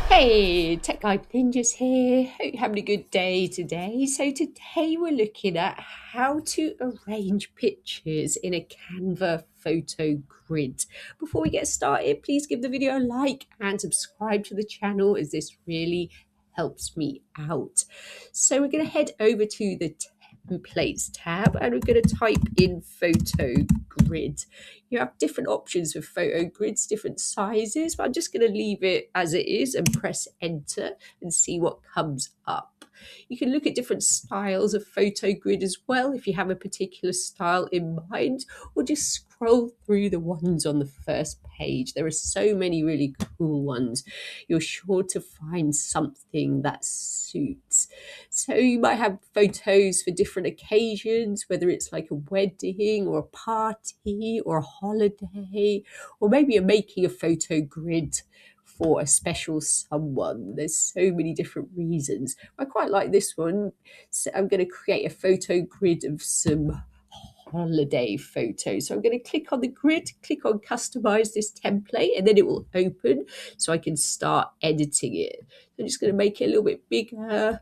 Hey, Tech Guide Ninjas here. Hope you're having a good day today. So today we're looking at how to arrange pictures in a Canva photo grid. Before we get started, please give the video a like and subscribe to the channel as this really helps me out. So we're going to head over to the templates tab and we're going to type in photo grid. You have different options with photo grids, different sizes, but I'm just going to leave it as it is and press enter and see what comes up. You can look at different styles of photo grid as well if you have a particular style in mind, or just scroll through the ones on the first page. There are so many really cool ones. You're sure to find something that suits. So you might have photos for different occasions, whether it's like a wedding or a party or a holiday, or maybe you're making a photo grid for a special someone. There's so many different reasons. I quite like this one. So I'm going to create a photo grid of some holiday photos. So I'm going to click on the grid, click on customize this template, and then it will open so I can start editing it. I'm just going to make it a little bit bigger.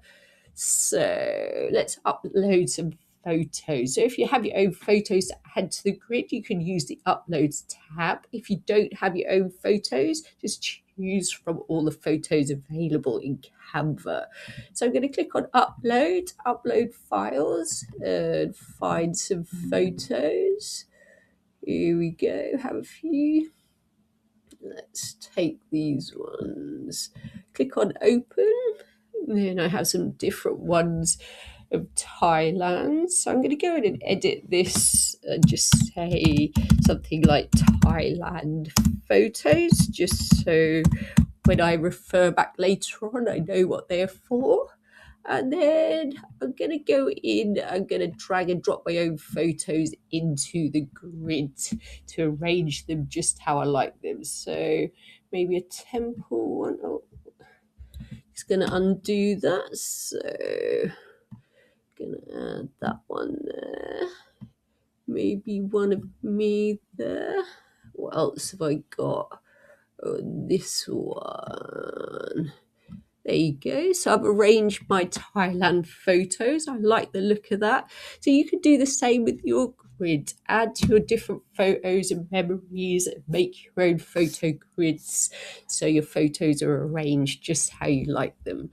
So let's upload some photos. So if you have your own photos to add to the grid, you can use the uploads tab. If you don't have your own photos, just choose from all the photos available in Canva. So I'm going to click on upload files, and find some photos. Here we go, have a few. Let's take these ones. Click on open. And then I have some different ones of Thailand. So I'm going to go in and edit this and just say something like Thailand photos, just so when I refer back later on, I know what they're for. And then I'm going to go in, I'm going to drag and drop my own photos into the grid to arrange them just how I like them. So maybe a temple one. Oh, just going to undo that. So going to add that one there. Maybe one of me there. What else have I got? Oh, this one. There you go. So I've arranged my Thailand photos. I like the look of that. So you can do the same with your grid. Add to your different photos and memories. Make your own photo grids so your photos are arranged just how you like them.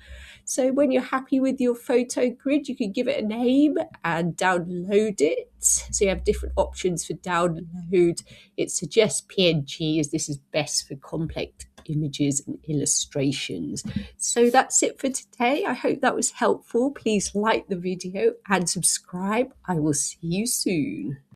So when you're happy with your photo grid, you can give it a name and download it. So you have different options for download. It suggests PNG as this is best for complex images and illustrations. So that's it for today. I hope that was helpful. Please like the video and subscribe. I will see you soon.